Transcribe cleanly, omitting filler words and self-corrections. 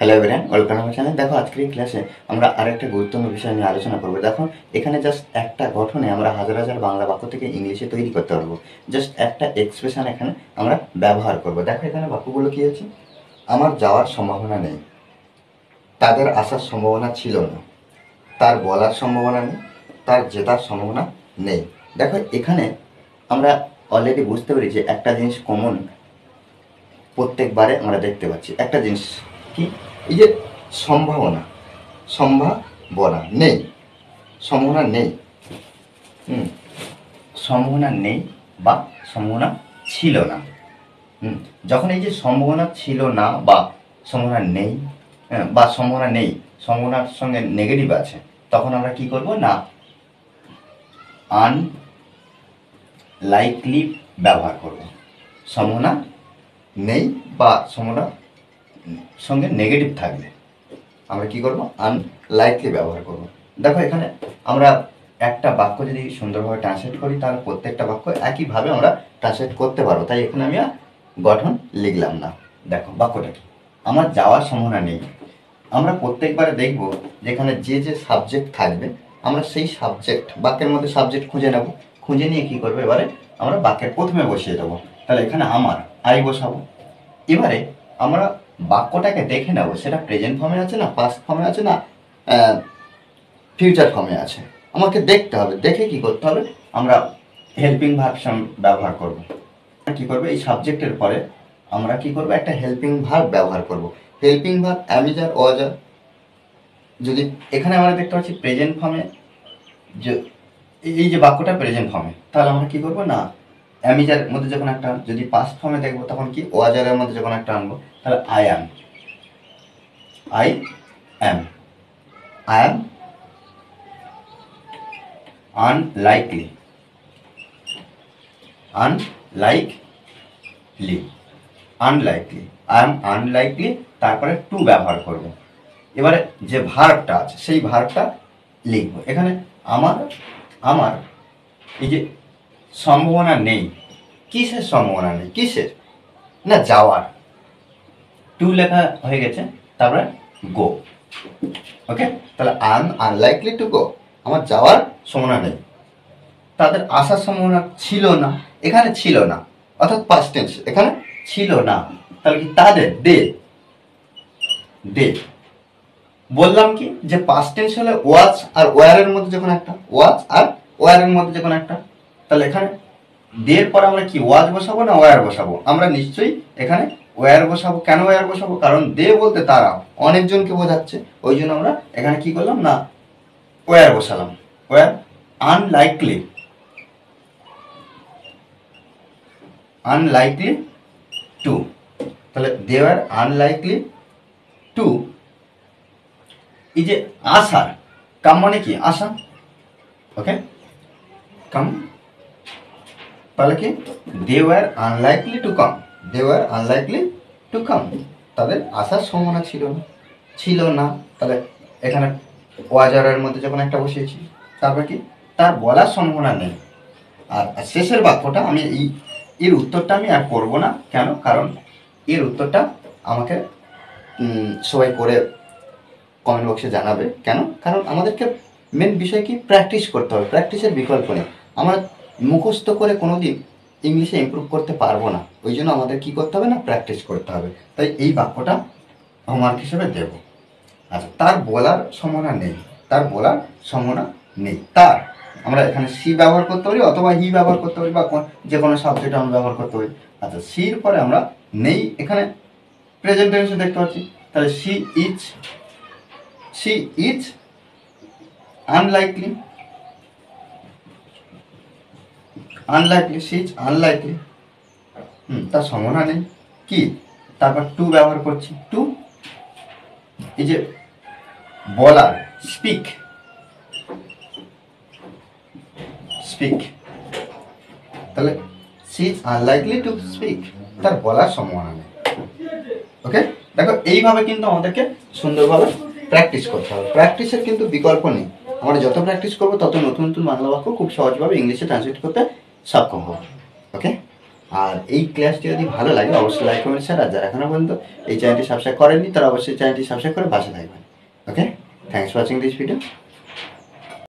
Hello everyone, welcome আমার channel. দেখো আজকের এই ক্লাসে আমরা আরেকটা গুরুত্বপূর্ণ বিষয় নিয়ে আলোচনা করবো। দেখো এখানে জাস্ট একটা গঠনে আমরা হাজার হাজার বাংলা বাক্য থেকে ইংলিশে তৈরি করতে পারবো। জাস্ট একটা এক্সপ্রেশন এখানে আমরা ব্যবহার করব। দেখো এখানে বাক্যগুলো কী হচ্ছে, আমার যাওয়ার সম্ভাবনা নেই, তাদের আসার সম্ভাবনা ছিল না, তার বলার সম্ভাবনা নেই, তার জেতার সম্ভাবনা নেই। দেখো এখানে আমরা অলরেডি বুঝতে পারি যে একটা জিনিস কমন প্রত্যেকবারে আমরা দেখতে পাচ্ছি। একটা জিনিস কি, এই যে সম্ভাবনা, সম্ভাবনা নেই, সম্ভাবনা নেই, সম্ভাবনা নেই বা সম্ভাবনা ছিল না। যখন এই যে সম্ভাবনা ছিল না বা সম্ভাবনা নেই, বা সম্ভাবনা নেই, সম্ভাবনার সঙ্গে নেগেটিভ আছে, তখন আমরা কি করব না আনলাইকলি ব্যবহার করব। সম্ভাবনা নেই বা সম্ভাবনা সঙ্গে নেগেটিভ থাকলে আমরা কি করব, আনলাইকলি ব্যবহার করব। দেখো এখানে আমরা একটা বাক্য যদি সুন্দরভাবে ট্রান্সলেট করি তাহলে প্রত্যেকটা বাক্য একইভাবে আমরা ট্রান্সলেট করতে পারবো। তাই এখানে আমি গঠন লিখলাম না। দেখো বাক্যটা কি, আমার যাওয়ার সম্ভাবনা নেই। আমরা প্রত্যেকবারে দেখব যেখানে যে যে সাবজেক্ট থাকবে আমরা সেই সাবজেক্ট, বাক্যের মধ্যে সাবজেক্ট খুঁজে নেব, খুঁজে নিয়ে কি করবো, এবারে আমরা বাক্যের প্রথমে বসিয়ে দেবো। তাহলে এখানে আমার আই বসাবো। এবারে আমরা বাক্যটাকে দেখে নেব সেটা প্রেজেন্ট ফর্মে আছে না পাস্ট ফর্মে আছে না ফিউচার ফর্মে আছে। আমাকে দেখতে হবে, দেখে কি করতে হবে, আমরা হেল্পিং ভার্ব ব্যবহার করব। কি করবে, এই সাবজেক্টের পরে আমরা কি করব, একটা হেল্পিং ভার্ব ব্যবহার করব। হেল্পিং ভার্ব অ্যামিজ আর ওয়াজ আর, যদি এখানে আমরা দেখতে পাচ্ছি প্রেজেন্ট ফর্মে, যে এই যে বাক্যটা প্রেজেন্ট ফর্মে, তাহলে আমরা কি করব না অ্যামিজার মধ্যে যখন একটা, যদি পাস্ট ফর্মে দেখবো তখন কি ওয়াজারের মধ্যে যখন একটা আনবো, তাহলে I am, I am, I am unlikely, unlikely, unlikely, I am unlikely, তারপরে টু ব্যবহার করব। এবারে যে ভার্বটা আছে সেই ভার্বটা লিখবো। এখানে আমার আমার এই যে সম্ভাবনা নেই, কিসের সম্ভাবনা নেই, কিসের না যাওয়ার, টু লেখা হয়ে গেছে, তারপরে গো। ওকে, তাহলে I am unlikely to go, আমার যাওয়ার সম্ভাবনা নেই। তাদের আসার সম্ভাবনা ছিল না, এখানে ছিল না অর্থাৎ পাস্ট টেন্স, এখানে ছিল না। তাহলে কি তাদের, দে, দে। বললাম কি যে পাস্ট টেন্স হলে ওয়াজ আর ওয়ারের মধ্যে যখন একটা, ওয়াজ আর ওয়ারের মধ্যে যখন একটা, তাহলে এখানে দের পর আমরা কি ওয়াজ বসাবো না ওয়ার বসাবো? আমরা নিশ্চয়ই এখানে ওয়ার বসাবো। কেন ওয়ার বসাবো? কারণ দে বলতে তারা অনেকজনকে বোঝাচ্ছে, ওই জন্য আমরা এখানে কি করলাম না ওয়ার বসালাম। ওয়ার আনলাইকলি, আনলাইকলি টু, তাহলে দে ওয়ার আনলাইকলি টু। এই যে আসার, কাম মানে কি আসা, ওকে, কাম, তাহলে কি they were unlikely to come, they were unlikely to come, তাদের আসার সম্ভাবনা ছিল না, ছিল না। তাহলে এখানে ওয়াজারের মধ্যে যখন একটা বসিয়েছি, তারপর কি তার বলার সম্ভাবনা নেই। আর শেষের বাক্যটা আমি এর উত্তরটা আমি আর করবো না। কেন? কারণ এর উত্তরটা আমাকে সবাই করে কমেন্ট বক্সে জানাবে। কেন? কারণ আমাদেরকে মেন বিষয় কি প্র্যাকটিস করতে হবে, প্র্যাকটিসের বিকল্প নেই। আমরা মুখস্থ করে কোনো দিন ইংলিশে ইমপ্রুভ করতে পারবো না, ওই জন্য আমাদের কী করতে হবে না প্র্যাকটিস করতে হবে। তাই এই বাক্যটা হোমওয়ার্ক হিসেবে দেব। আচ্ছা, তার বলার সম্ভাবনা নেই, তার বলার সম্ভাবনা নেই, তার আমরা এখানে সি ব্যবহার করতে পারি অথবা হি ব্যবহার করতে পারি, বা যে কোনো সাবজেক্ট আমরা ব্যবহার করতে পারি। আচ্ছা, সির পরে আমরা নেই এখানে প্রেজেন্ট টেন্সে দেখতে পাচ্ছি, তাহলে she is unlikely, unlikely, she is unlikely, তার সম্ভাবনা নেই। কি, তারপর টু ব্যবহার করছি, টু এই যে বলার, স্পিক, স্পিক, তাহলে she is unlikely to speak, তার বলার সম্ভাবনা নেই। ওকে, দেখো এইভাবে কিন্তু আমাদেরকে সুন্দরভাবে প্র্যাকটিস করতে হবে। প্র্যাকটিসের কিন্তু বিকল্প নেই। আমরা যত প্র্যাকটিস করবো তত নতুন নতুন বাংলা বাক্য খুব সহজভাবে ইংলিশে ট্রান্সলেট করতে সক্ষম হবো। ওকে। আর এই ক্লাসটি যদি ভালো লাগে অবশ্যই লাইক কমেন্ট শেয়ার, আর যারা এখনো পর্যন্ত এই চ্যানেলটি সাবস্ক্রাইব করেননি তারা অবশ্যই চ্যানেলটি সাবস্ক্রাইব করে পাশে থাকবেন। Okay, thanks for watching this video.